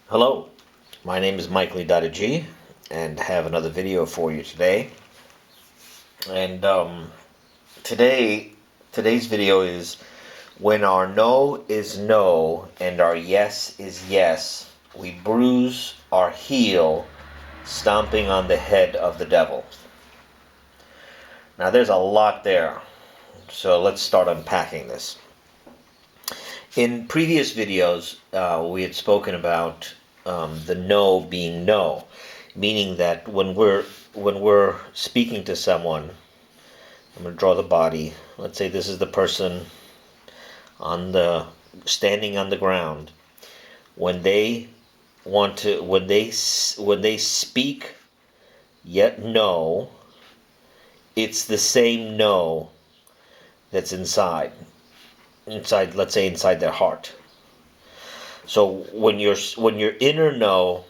Hello, my name is Mike Lee.G and have another video for you today. And today's video is when our no is no and our yes is yes, we bruise our heel, stomping on the head of the devil. Now there's a lot there, so let's start unpacking this. In previous videos, we had spoken about the no being no, meaning that when we're speaking to someone, I'm going to draw the body. Let's say this is the person standing on the ground. When they speak yet no, it's the same no that's inside, let's say inside their heart. So when your inner no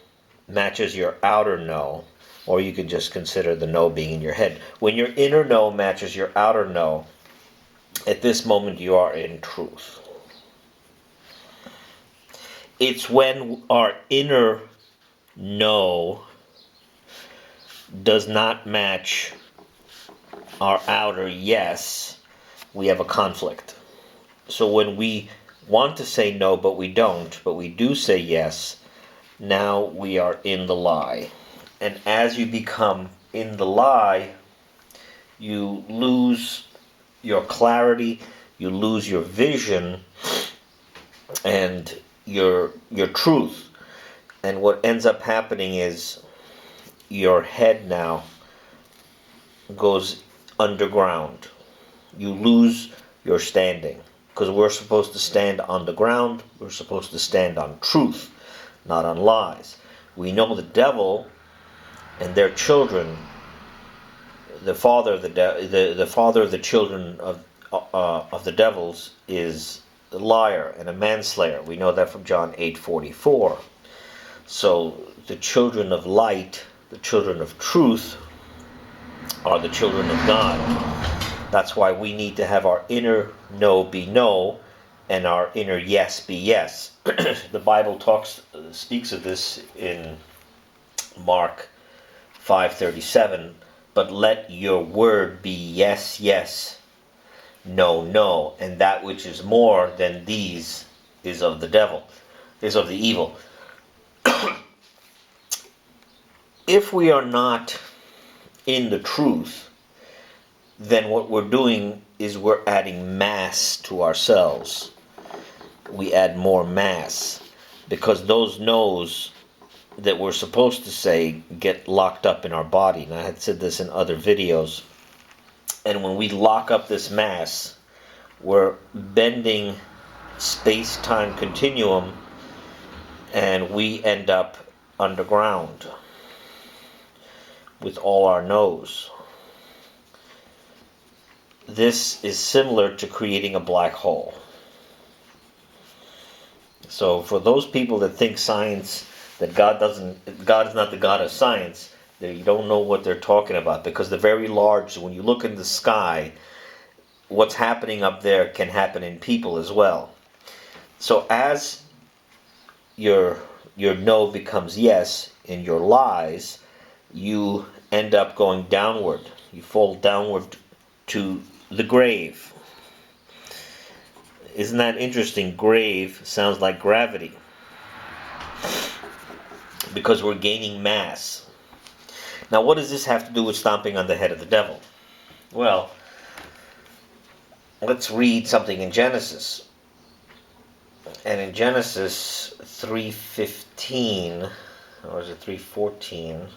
matches your outer no, or you could just consider the no being in your head. When your inner no matches your outer no, at this moment you are in truth. It's when our inner no does not match our outer yes, we have a conflict. So when we want to say no, but we don't, but we do say yes, now we are in the lie. And as you become in the lie, you lose your clarity, you lose your vision, and your truth. And what ends up happening is your head now goes underground. You lose your standing. Because we're supposed to stand on the ground, we're supposed to stand on truth, not on lies. We know the devil and their children, the father of the children of the devils is a liar and a manslayer. We know that from John 8:44. So the children of light, the children of truth, are the children of God. That's why we need to have our inner no be no and our inner yes be yes. The Bible speaks of this in Mark 5:37. But let your word be yes, yes, no, no, and that which is more than these is of the devil, is of the evil. If we are not in the truth, then what we're doing is we're adding mass to ourselves. We add more mass because those no's that we're supposed to say get locked up in our body. And I had said this in other videos. And when we lock up this mass, we're bending space-time continuum and we end up underground with all our no's. This is similar to creating a black hole. So for those people that think science, that God is not the God of science, they don't know what they're talking about, because the very large, when you look in the sky, what's happening up there can happen in people as well. So as your no becomes yes in your lies, you end up going downward. You fall downward to the grave. Isn't that interesting? Grave sounds like gravity, because we're gaining mass. Now what does this have to do with stomping on the head of the devil? Well, let's read something in Genesis. And in Genesis 3:15, or is it 3:14?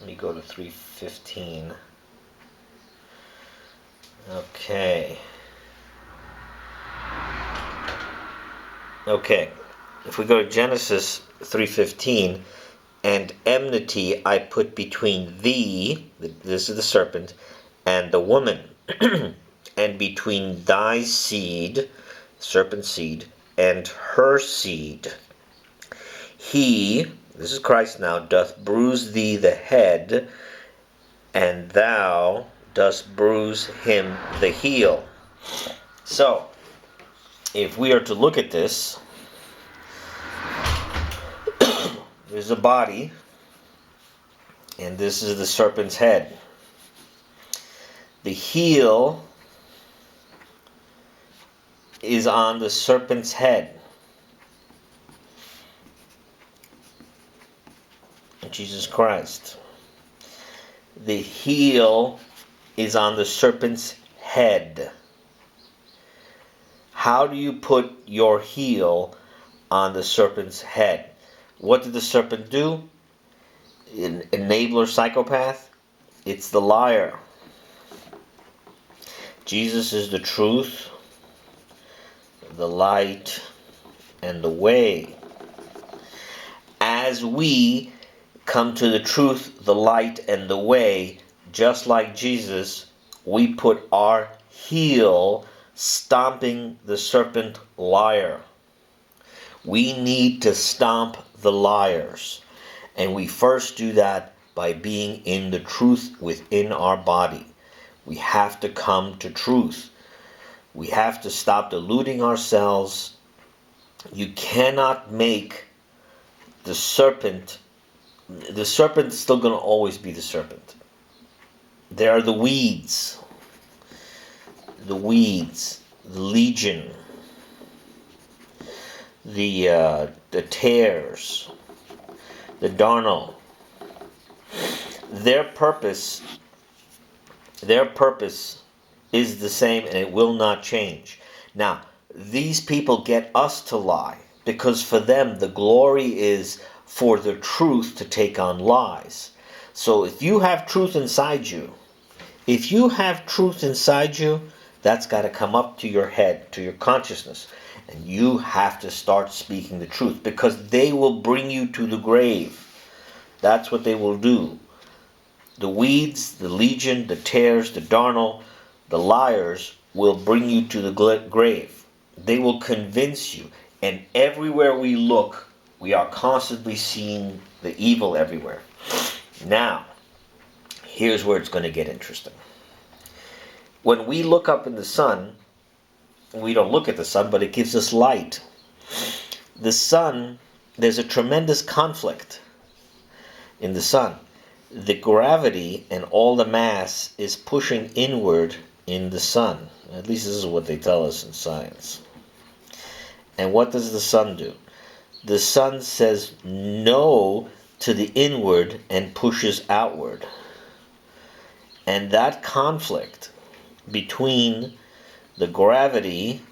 Let me go to 3:15. Okay. If we go to Genesis 3:15, and enmity I put between thee, this is the serpent, and the woman, and between thy seed, serpent seed, and her seed. He, this is Christ now, doth bruise thee the head, and thou dost bruise him the heel. So, if we are to look at this, is a body, and this is the serpent's head. The heel is on the serpent's head. Jesus Christ. The heel is on the serpent's head. How do you put your heel on the serpent's head? What did the serpent do? An enabler, psychopath? It's the liar. Jesus is the truth, the light, and the way. As we come to the truth, the light, and the way, just like Jesus, we put our heel stomping the serpent liar. We need to stomp the liars. And we first do that by being in the truth within our body. We have to come to truth. We have to stop deluding ourselves. You cannot make the serpent is still going to always be the serpent. There are the weeds, the legion, the tares, the darnel. Their purpose is the same, and it will not change. Now, these people get us to lie, because for them the glory is for the truth to take on lies. So if you have truth inside you, that's got to come up to your head, to your consciousness. And you have to start speaking the truth, because they will bring you to the grave. That's what they will do. The weeds, the legion, the tares, the darnel, the liars will bring you to the grave. They will convince you. And everywhere we look, we are constantly seeing the evil everywhere. Now, here's where it's going to get interesting. When we look up in the sun, we don't look at the sun, but it gives us light. The sun, there's a tremendous conflict in the sun. The gravity and all the mass is pushing inward in the sun. At least this is what they tell us in science. And what does the sun do? The sun says no to the inward and pushes outward. And that conflict between the gravity,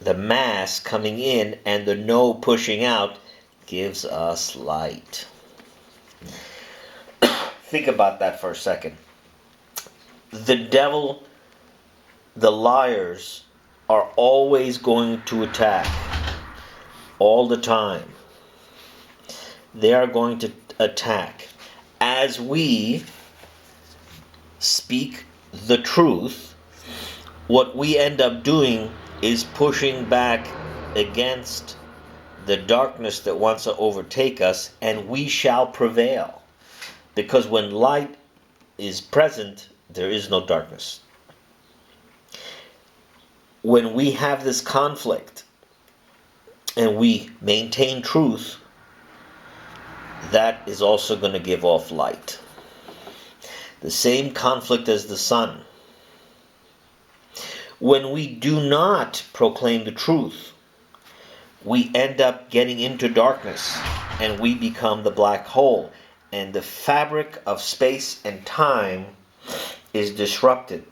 the mass coming in, and the no pushing out gives us light. Think about that for a second. The devil, the liars, are always going to attack. All the time. They are going to attack. As we speak the truth, what we end up doing is pushing back against the darkness that wants to overtake us, and we shall prevail. Because when light is present, there is no darkness. When we have this conflict and we maintain truth, that is also going to give off light. The same conflict as the sun. When we do not proclaim the truth, we end up getting into darkness and we become the black hole. And the fabric of space and time is disrupted.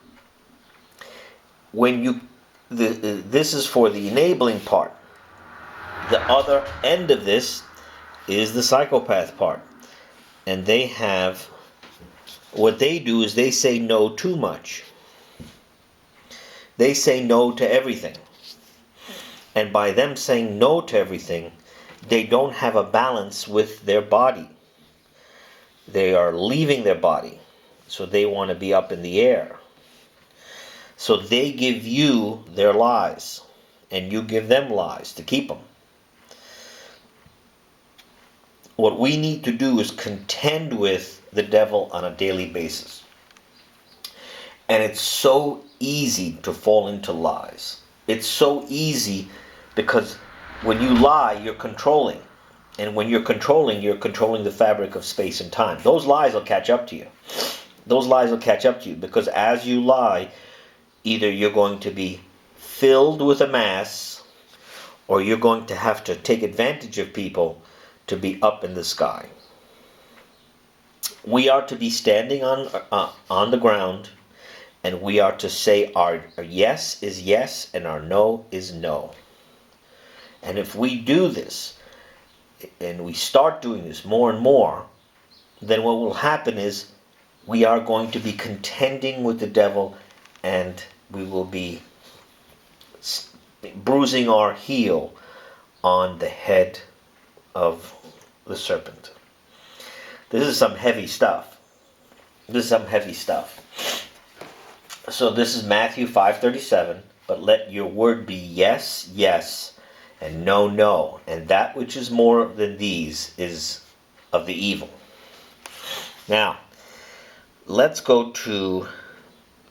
This is for the enabling part. The other end of this is the psychopath part. And what they do is they say no too much. They say no to everything. And by them saying no to everything, they don't have a balance with their body. They are leaving their body. So they want to be up in the air. So they give you their lies. And you give them lies to keep them. What we need to do is contend with the devil on a daily basis. And it's so easy to fall into lies. It's so easy because when you lie, you're controlling. And when you're controlling the fabric of space and time. Those lies will catch up to you. Those lies will catch up to you, because as you lie, either you're going to be filled with a mass, or you're going to have to take advantage of people to be up in the sky. We are to be standing on the ground, and we are to say our yes is yes and our no is no. And if we do this, and we start doing this more and more, then what will happen is we are going to be contending with the devil, and we will be bruising our heel on the head of the serpent. This is some heavy stuff. This is some heavy stuff. So this is Matthew 5:37. But let your word be yes, yes, and no, no. And that which is more than these is of the evil. Now, let's go to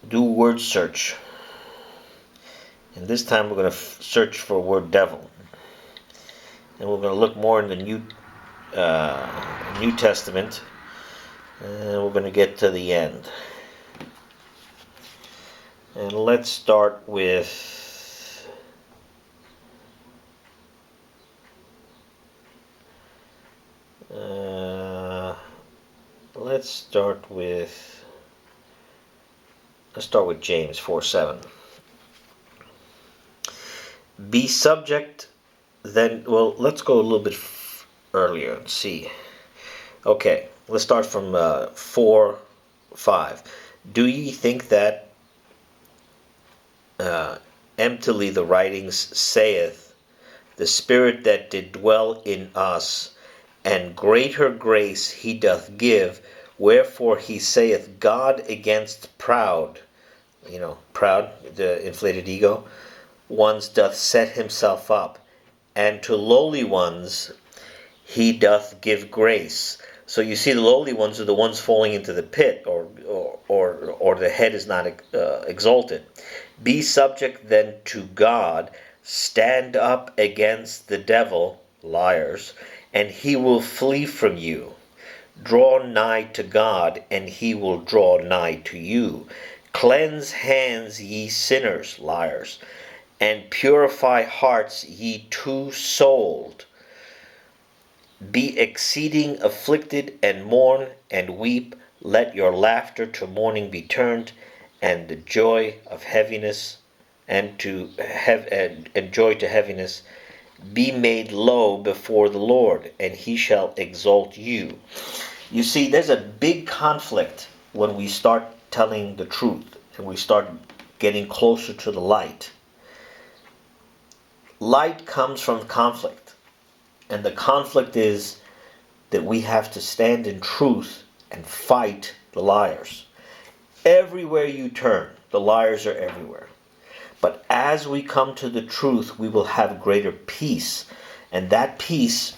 do word search. And this time we're going to search for word devil. And we're going to look more in the New Testament. And we're going to get to the end. And let's start with let's start with James 4:7. Be subject then, well, let's go a little bit earlier and see. Okay, let's start from 4:5. Do ye think that emptily the writings saith, the Spirit that did dwell in us, and greater grace he doth give, wherefore he saith, God against proud, proud, the inflated ego, ones doth set himself up, and to lowly ones he doth give grace. So you see, the lowly ones are the ones falling into the pit, or the head is not exalted. Be subject then to God, stand up against the devil, liars, and he will flee from you. Draw nigh to God, and he will draw nigh to you. Cleanse hands, ye sinners, liars, and purify hearts, ye two-souled. Be exceeding afflicted, and mourn, and weep. Let your laughter to mourning be turned, and the joy of heaviness, and joy to heaviness. Be made low before the Lord, and he shall exalt you. You see, there's a big conflict when we start telling the truth, and we start getting closer to the light. Light comes from conflict, and the conflict is that we have to stand in truth and fight the liars. Everywhere you turn, the liars are everywhere. But as we come to the truth, we will have greater peace, and that peace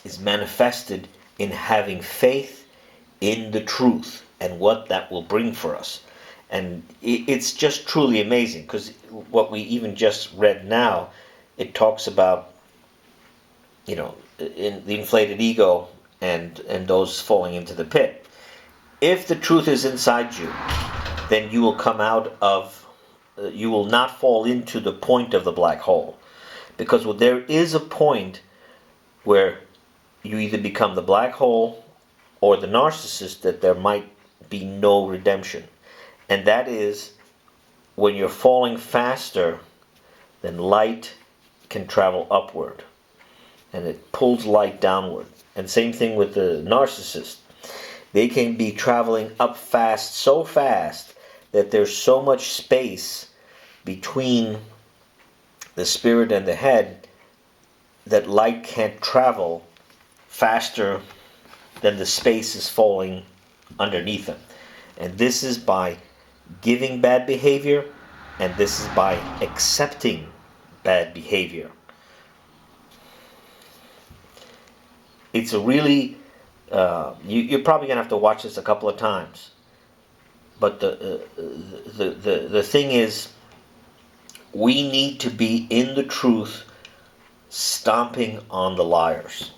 is manifested in having faith in the truth and what that will bring for us. And it's just truly amazing, because what we even just read now, it talks about, in the inflated ego and those falling into the pit. If the truth is inside you, then you will come out of, you will not fall into the point of the black hole. Because there is a point where you either become the black hole or the narcissist, that there might be no redemption. And that is when you're falling faster than light can travel upward, and it pulls light downward. And same thing with the narcissist. They can be traveling up fast, so fast that there's so much space between the spirit and the head that light can't travel faster than the space is falling underneath them. And this is by giving bad behavior, and this is by accepting bad behavior. It's a really, you're probably going to have to watch this a couple of times. But the thing is, we need to be in the truth, stomping on the liars.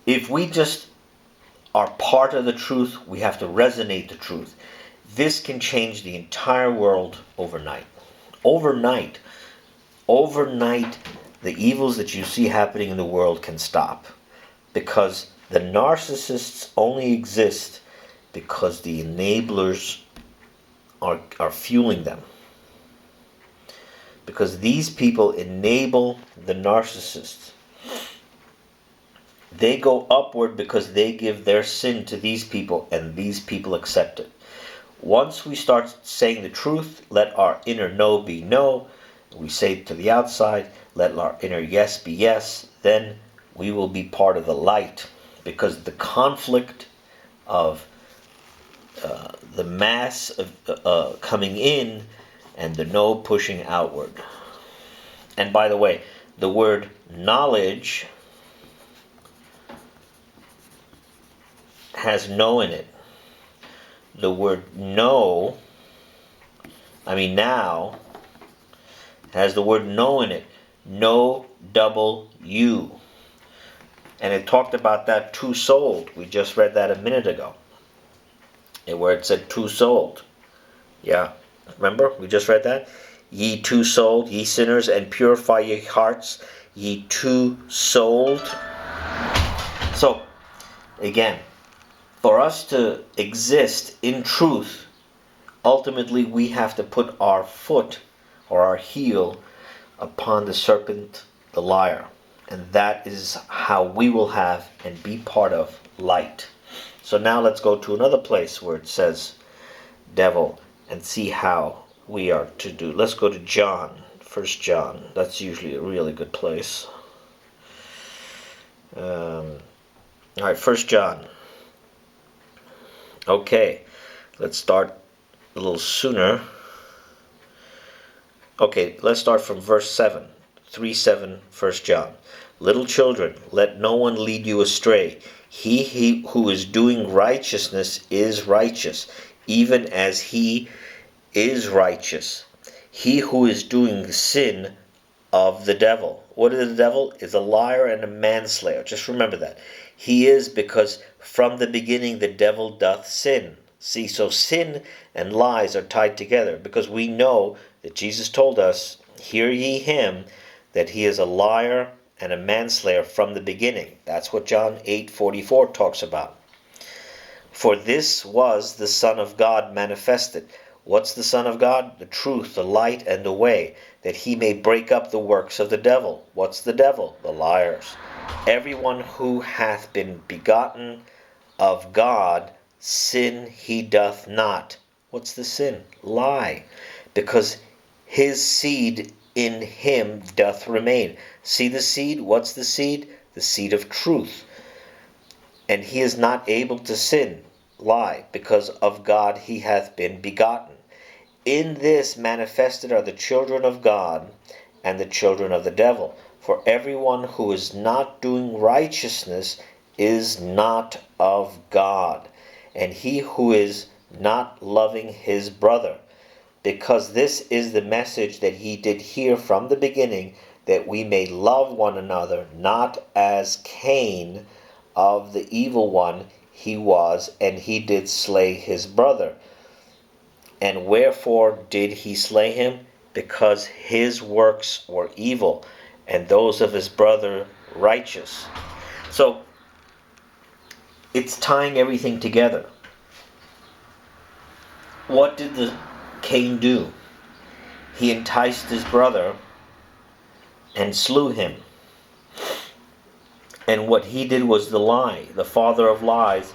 If we just are part of the truth, we have to resonate the truth. This can change the entire world overnight. Overnight. Overnight, the evils that you see happening in the world can stop. Because the narcissists only exist because the enablers are fueling them. Because these people enable the narcissists. They go upward because they give their sin to these people, and these people accept it. Once we start saying the truth, let our inner no be no. We say it to the outside, let our inner yes be yes. Then we will be part of the light, because the conflict of the mass of, coming in and the no pushing outward. And by the way, the word knowledge has no in it. The word no, now, has the word no in it. No double U. And it talked about that two-souled. We just read that a minute ago. Where it said two-souled. Yeah, remember? We just read that? Ye two-souled, ye sinners, and purify ye hearts, ye two-souled. So, again, for us to exist in truth, ultimately we have to put our foot or our heel upon the serpent, the liar. And that is how we will have and be part of light. So now let's go to another place where it says devil and see how we are to do. Let's go to John, 1 John. That's usually a really good place. All right, 1 John. Okay, let's start a little sooner. Okay, let's start from verse 7. 3:7, 1 John. Little children, let no one lead you astray. He who is doing righteousness is righteous, even as he is righteous. He who is doing sin of the devil. What is the devil? Is a liar and a manslayer. Just remember that. He is, because from the beginning the devil doth sin. See, so sin and lies are tied together, because we know that Jesus told us, hear ye him, that he is a liar and a manslayer from the beginning. That's what John 8:44 talks about. For this was the Son of God manifested. What's the Son of God? The truth, the light, and the way, that he may break up the works of the devil. What's the devil? The liars. Everyone who hath been begotten of God, sin he doth not. What's the sin? Lie. Because his seed in him doth remain. See the seed? What's the seed? The seed of truth. And he is not able to sin, lie, because of God he hath been begotten. In this manifested are the children of God and the children of the devil. For everyone who is not doing righteousness is not of God, and he who is not loving his brother. Because this is the message that he did hear from the beginning, that we may love one another, not as Cain of the evil one he was, and he did slay his brother. And wherefore did he slay him? Because his works were evil, and those of his brother righteous. So, it's tying everything together. What did the Cain do? He enticed his brother and slew him. And what he did was the lie, the father of lies.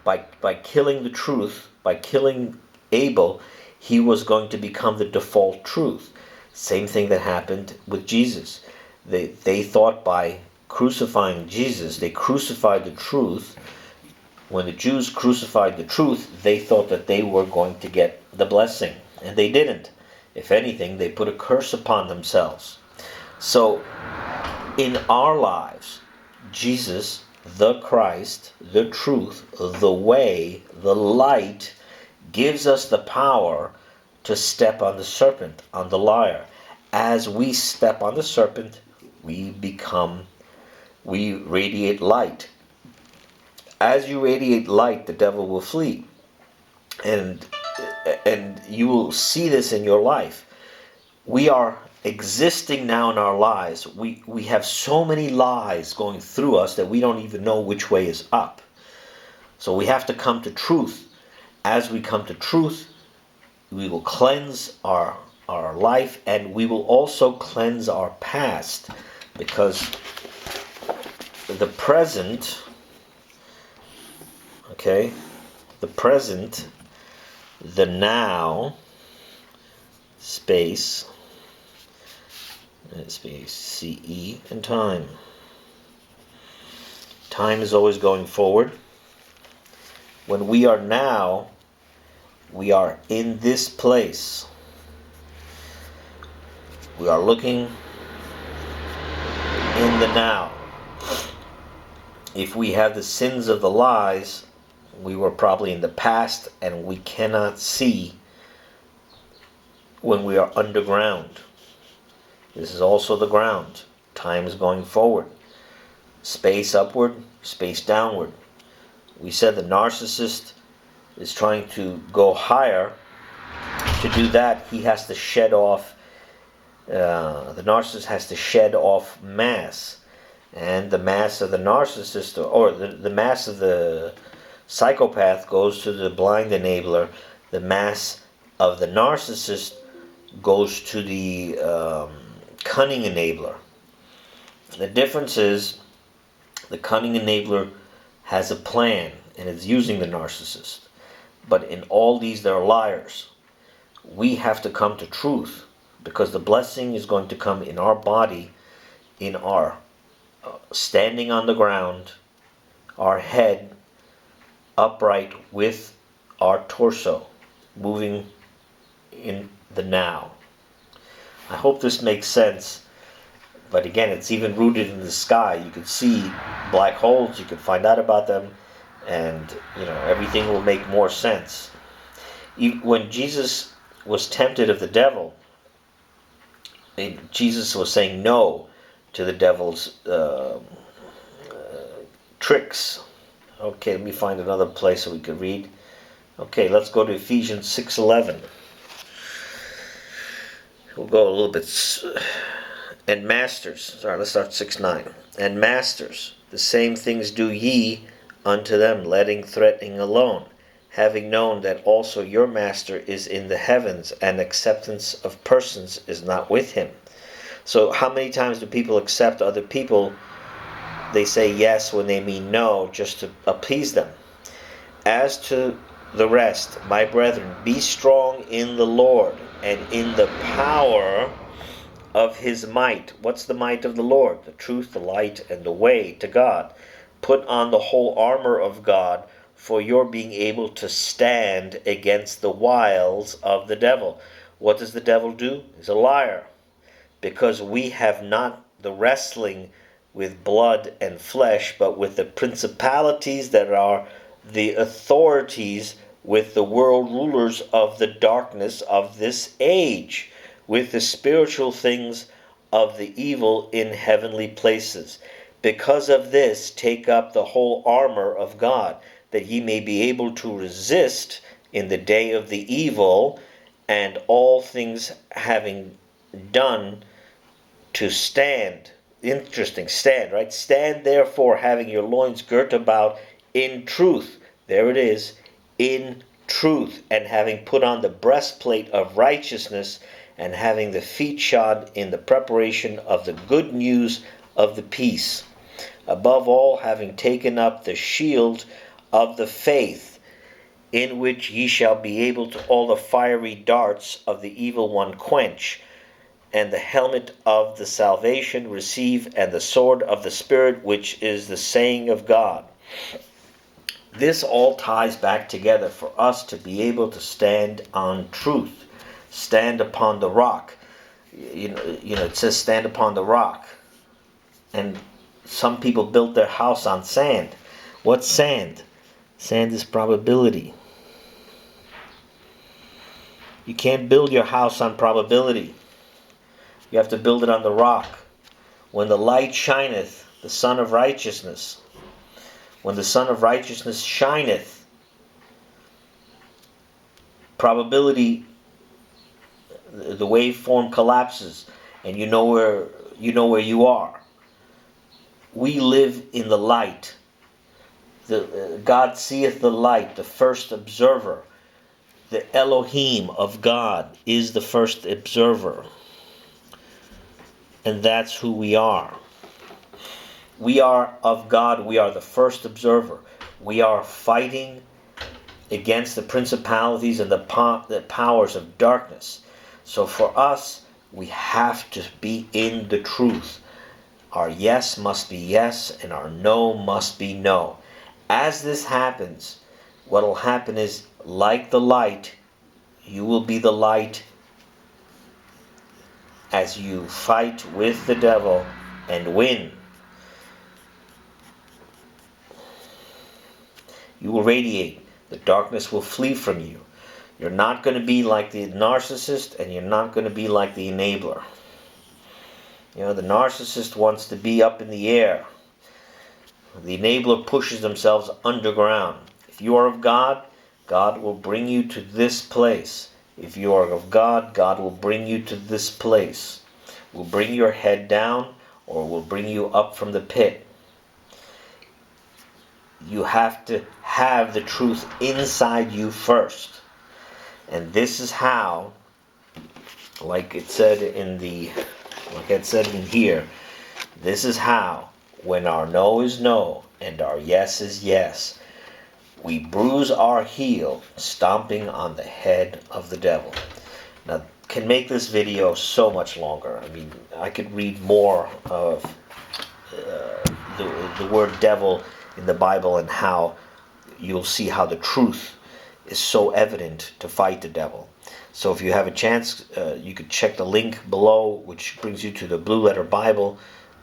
By killing the truth, by killing Abel, he was going to become the default truth. Same thing that happened with Jesus. They thought by crucifying Jesus, they crucified the truth. When the Jews crucified the truth, they thought that they were going to get the blessing. And they didn't. If anything, they put a curse upon themselves. So, in our lives, Jesus, the Christ, the truth, the way, the light, gives us the power to step on the serpent, on the liar. As we step on the serpent, we radiate light. As you radiate light, the devil will flee. And you will see this in your life. We are existing now in our lives. We have so many lies going through us that we don't even know which way is up. So we have to come to truth. As we come to truth, we will cleanse our life, and we will also cleanse our past, because the present, the present, the now, space CE, and time. Time is always going forward. When we are now, we are in this place. We are looking in the now. If we have the sins of the lies, we were probably in the past, and we cannot see when we are underground. This is also the ground. Time is going forward. Space upward, space downward. We said the narcissist is trying to go higher. To do that, he has to shed off, the narcissist has to shed off mass. And the mass of the narcissist, or the mass of the psychopath, goes to the blind enabler. The mass of the narcissist goes to the cunning enabler. The difference is the cunning enabler has a plan and is using the narcissist. But in all these, there are liars. We have to come to truth, because the blessing is going to come in our body, in our standing on the ground, our head upright with our torso moving in the now. I hope this makes sense. But again, it's even rooted in the sky. You can see black holes, you can find out about them, and everything will make more sense. When Jesus was tempted of the devil, Jesus was saying no to the devil's tricks. Okay, let me find another place so we could read. Okay, let's go to Ephesians 6:11. We'll go a little bit. And masters, let's start 6:9. And masters, the same things do ye unto them, letting threatening alone, having known that also your master is in the heavens, and acceptance of persons is not with him. So how many times do people accept other people? They say yes when they mean no, just to appease them. As to the rest, my brethren, be strong in the Lord and in the power of his might. What's the might of the Lord? The truth, the light, and the way to God. Put on the whole armor of God, for your being able to stand against the wiles of the devil. What does the devil do? He's a liar. Because we have not the wrestling with blood and flesh, but with the principalities that are the authorities, with the world rulers of the darkness of this age, with the spiritual things of the evil in heavenly places. Because of this, take up the whole armor of God, that ye may be able to resist in the day of the evil, and all things having done, to stand. Interesting, stand, right? Stand therefore, having your loins girt about in truth. There it is, in truth. And having put on the breastplate of righteousness, and having the feet shod in the preparation of the good news of the peace. Above all, having taken up the shield of the faith, in which ye shall be able to all the fiery darts of the evil one quench, and the helmet of the salvation receive, and the sword of the Spirit, which is the saying of God. This all ties back together for us to be able to stand on truth, stand upon the rock. It says stand upon the rock. And some people built their house on sand. What's sand? Sand is probability. You can't build your house on probability. You have to build it on the rock. When the light shineth, the Son of Righteousness. When the Son of Righteousness shineth, probability, the waveform collapses, and you know where you are. We live in the light. God seeth the light, the first observer. The Elohim of God is the first observer. And that's who we are. We are of God. We are the first observer. We are fighting against the principalities and the powers of darkness. So for us, we have to be in the truth. Our yes must be yes, and our no must be no. As this happens, what will happen is, like the light, you will be the light as you fight with the devil and win. You will radiate. The darkness will flee from you. You're not going to be like the narcissist, and you're not going to be like the enabler. You know, the narcissist wants to be up in the air. The enabler pushes themselves underground. If you are of God, God will bring you to this place. If you are of God, God will bring you to this place. Will bring your head down, or will bring you up from the pit. You have to have the truth inside you first. And this is how, like it said in here, this is how, when our no is no and our yes is yes, we bruise our heel, stomping on the head of the devil. Now, can make this video so much longer. I mean, I could read more of the word devil in the Bible, and how you'll see how the truth is so evident to fight the devil. So if you have a chance, you could check the link below, which brings you to the Blue Letter Bible,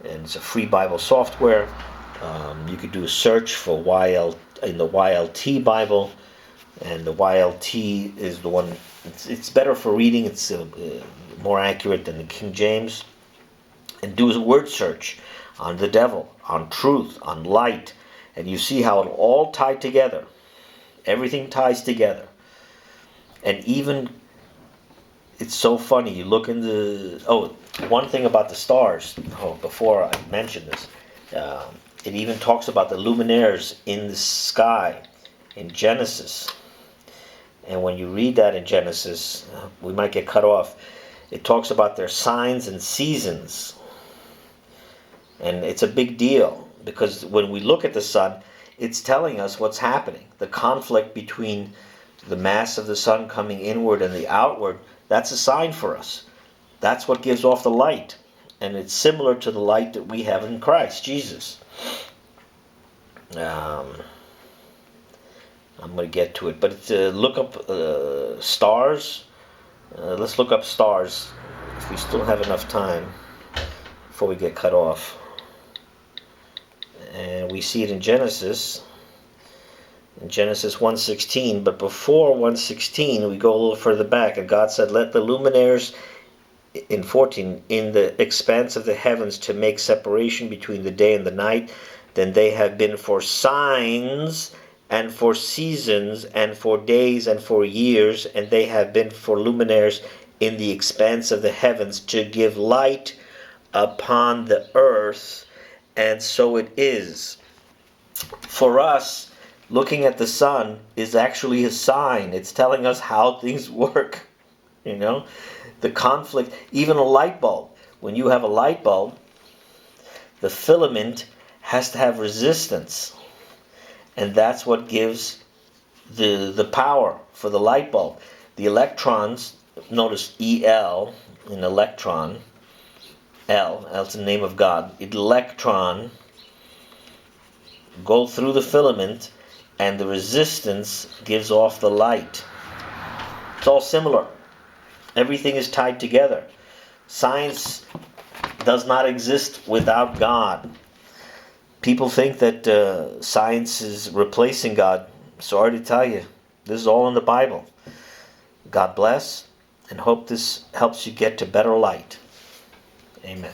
and it's a free Bible software. You could do a search for in the YLT Bible, and the YLT is the one. It's better for reading. It's more accurate than the King James. And do a word search on the devil, on truth, on light, and you see how it all tied together. Everything ties together. And even, it's so funny, you look in one thing about the stars, before I mention this, it even talks about the luminaires in the sky in Genesis. And when you read that in Genesis, we might get cut off. It talks about their signs and seasons. And it's a big deal, because when we look at the sun, it's telling us what's happening. The conflict between the mass of the sun coming inward and the outward, that's a sign for us. That's what gives off the light. And it's similar to the light that we have in Christ Jesus. I'm going to get to it. But look up stars. Let's look up stars if we still have enough time before we get cut off. And we see it in Genesis 1:16. But before 1:16, we go a little further back. And God said, let the luminaires, in 14, in the expanse of the heavens, to make separation between the day and the night. Then they have been for signs, and for seasons, and for days, and for years. And they have been for luminaires in the expanse of the heavens, to give light upon the earth. And so it is. For us, looking at the sun is actually a sign. It's telling us how things work. You know, the conflict, even a light bulb. When you have a light bulb, the filament has to have resistance. And that's what gives the power for the light bulb. The electrons, notice EL in electron, L's the name of God. Electron go through the filament, and the resistance gives off the light. It's all similar. Everything is tied together. Science does not exist without God. People think that science is replacing God. Sorry to tell you, this is all in the Bible. God bless, and hope this helps you get to better light. Amen.